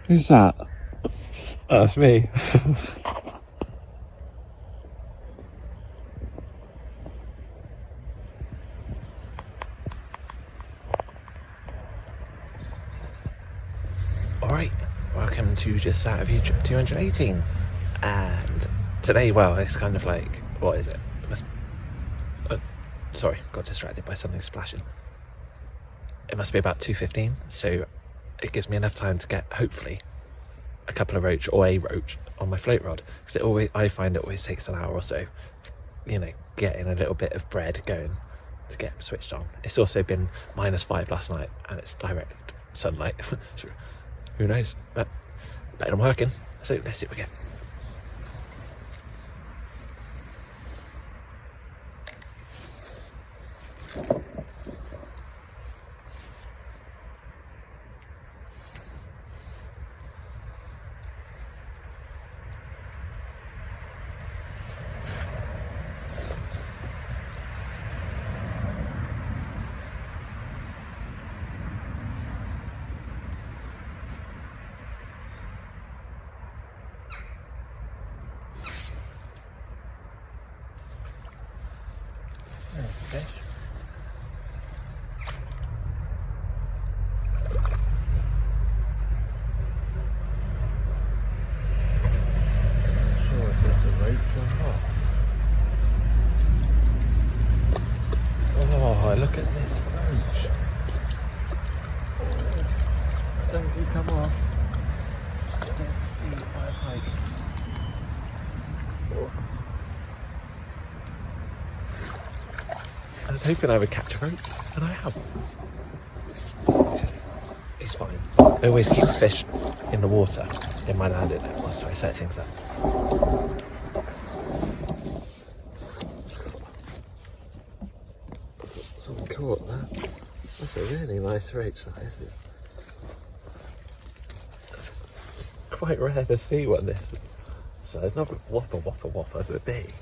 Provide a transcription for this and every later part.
Who's that? Oh, that's me. Alright, welcome to Just Out of YouTube 218. And today, well, it's kind of like, what is it? Sorry, got distracted by something splashing. It must be about 2:15, so it gives me enough time to get, hopefully, a couple of roach or a roach on my float rod. Because I find it always takes an hour or so, getting a little bit of bread going to get them switched on. It's also been -5 last night, and it's direct sunlight. Who knows? But better than working. So let's see what we get. There's the fish. Not sure if it's a roach or not. Oh, look at this roach. Oh, don't you come off. Don't eat my pike. Oh. I was hoping I would catch a roach, and I have. It's fine. I always keep fish in the water in my landing net whilst I set things up. Someone caught that. That's a really nice roach. It's quite rare to see one this size. Not whopper, but big.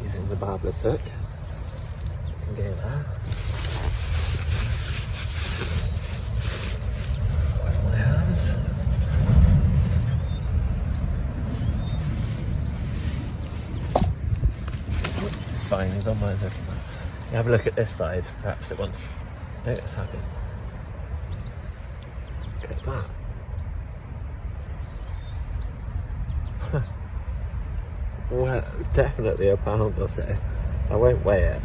Using the barbless hook. You can get that. Wipe my hands. This is fine, he's on my hook. You have a look at this side, perhaps it wants. No, it's happy. Look at that. Well, definitely a pound or so. I won't weigh it.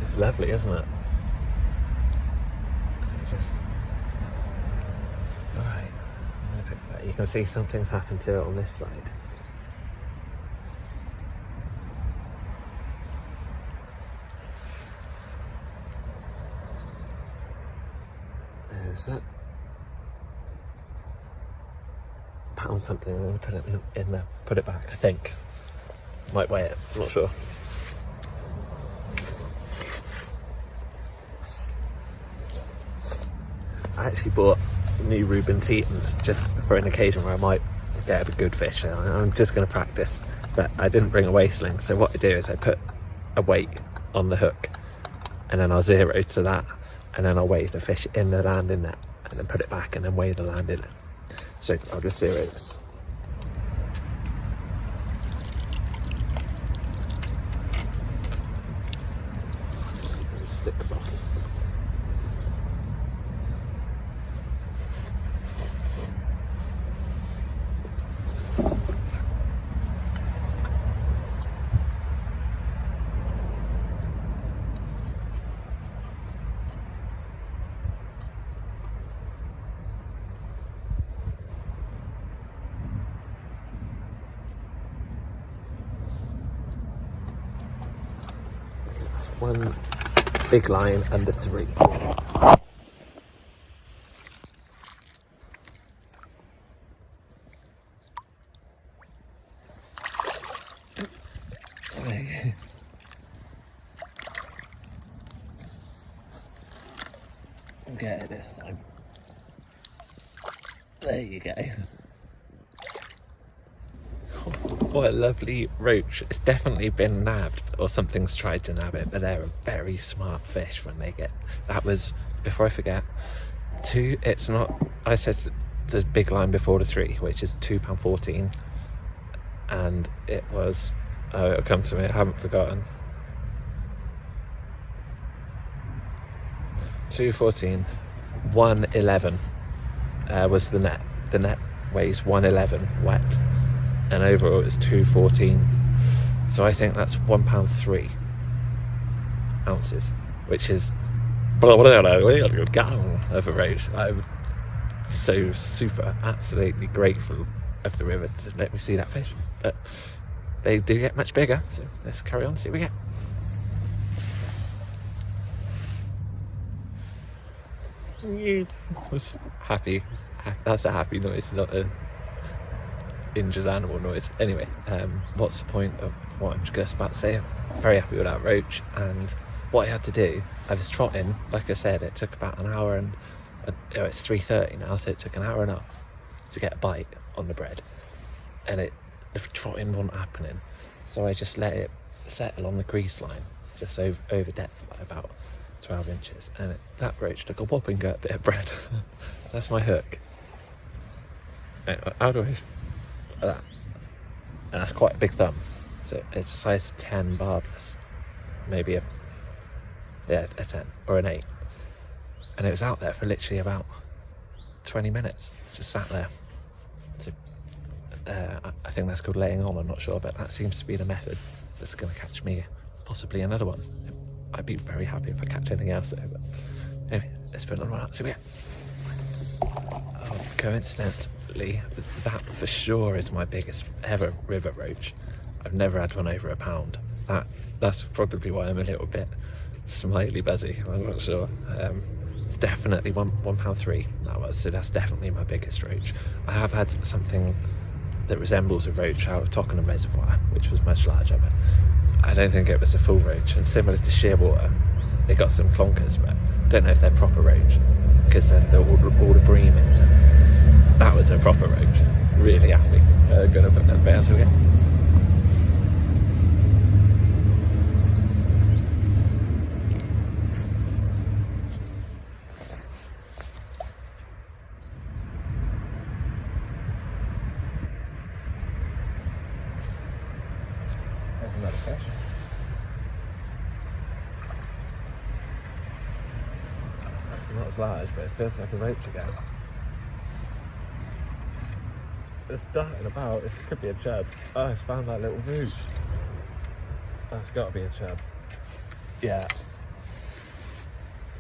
It's lovely, isn't it? Alright. You can see something's happened to it on this side. There's that. Pound something and put it in there. Put it back, I think. Might weigh it, I'm not sure. I actually bought new Reuben Seatons just for an occasion where I might get a good fish. I'm just going to practice, but I didn't bring a weigh sling, so what I do is I put a weight on the hook and then I'll zero to that, and then I'll weigh the fish in the landing net and then put it back and then weigh the landing net. So I'll just zero this. It sticks off. One big line under 3. Get it this time. There you go. What a lovely roach. It's definitely been nabbed, or something's tried to nab it, but they're a very smart fish when they get... That was, before I forget, it's not... I said the big line before the 3, which is £2.14, and it was... Oh, it'll come to me, I haven't forgotten. £2.14, £1.11 was the net. The net weighs £1.11 wet, and overall it was £2.14. So I think that's £1.3 ounces, which is of a roach. I'm so super, absolutely grateful of the river to let me see that fish. But they do get much bigger, so let's carry on, see what we get. I was happy. That's a happy noise, not an injured animal noise. Anyway, what's the point of what I'm just about to say? I'm very happy with that roach, and what I had to do, I was trotting, like I said, it took about an hour, and it's 3:30 now, so it took an hour and a half to get a bite on the bread, and the trotting wasn't happening, so I just let it settle on the crease line, just over depth, like about 12 inches, and that roach took a whopping bit of bread. That's my hook. Anyway, how do I... that? And that's quite a big thumb, so it's a size 10 barbless, maybe a 10 or an 8, and it was out there for literally about 20 minutes, just sat there. So I think that's called laying on, I'm not sure, but that seems to be the method that's going to catch me possibly another one. I'd be very happy if I catch anything else though, but anyway, let's put another one out, see what we get. Oh, coincidentally, that for sure is my biggest ever river roach. I've never had one over £1. That's probably why I'm a little bit slightly buzzy, I'm not sure. It's definitely £1.3 that was, so that's definitely my biggest roach. I have had something that resembles a roach out of Tockenham Reservoir, which was much larger, but I don't think it was a full roach. And similar to Shearwater, they got some clonkers, but I don't know if they're proper roach, because they're all the bream in there. That was a proper roach. Really happy. Gonna put that bears again. There's another fish. It's not as large, but it feels like a roach again. It's darting about. It could be a chub. Oh, it's found that little root. That's got to be a chub. Yeah.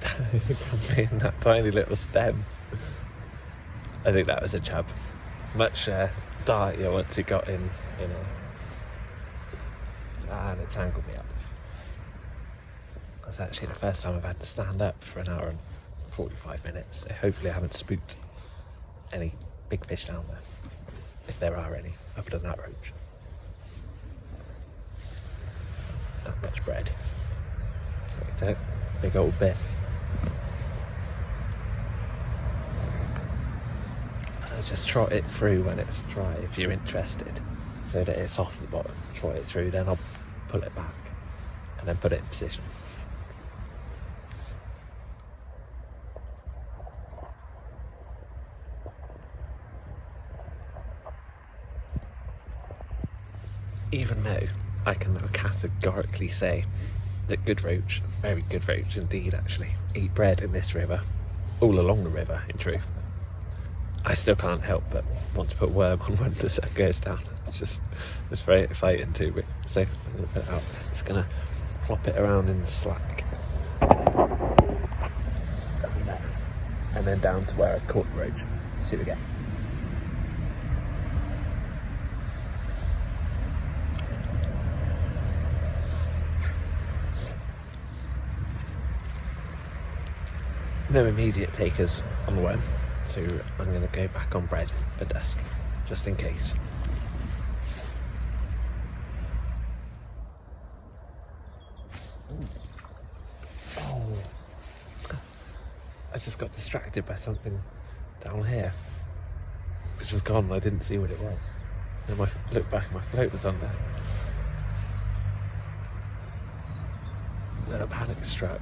It can be in that tiny little stem. I think that was a chub. Much dartier once it got in, you know. And it tangled me up. That's actually the first time I've had to stand up for an hour and 45 minutes, so hopefully I haven't spooked any big fish down there, if there are any, other than that roach. Not much bread. So it's a big old bit. I'll just trot it through when it's dry, if you're interested, so that it's off the bottom. Trot it through, then I'll pull it back, and then put it in position. Even though I can now categorically say that good roach, very good roach indeed actually, eat bread in this river, all along the river in truth, I still can't help but want to put worm on when the sun goes down. It's very exciting too. So I'm going to put it out. It's going to plop it around in the slack. Down there. And then down to where I caught the roach. See what we get. No immediate takers on the worm, so I'm going to go back on bread for dusk, just in case. Oh, I just got distracted by something down here, which was gone. I didn't see what it was. And look back and my float was under. Then a panic struck.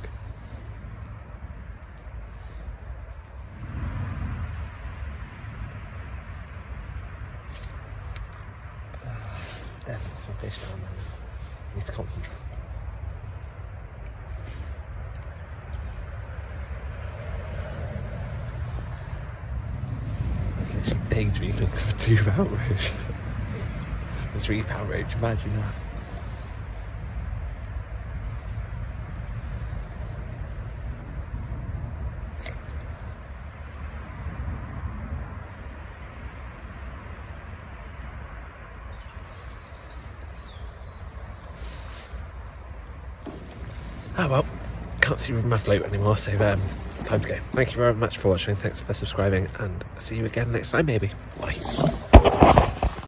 It's dead. There's my fish down there. I need to concentrate. It's literally daydreaming of a £2 roach. A £3 roach, imagine that. Oh well, can't see my float anymore, so time to go. Thank you very much for watching, thanks for subscribing, and see you again next time maybe. Bye.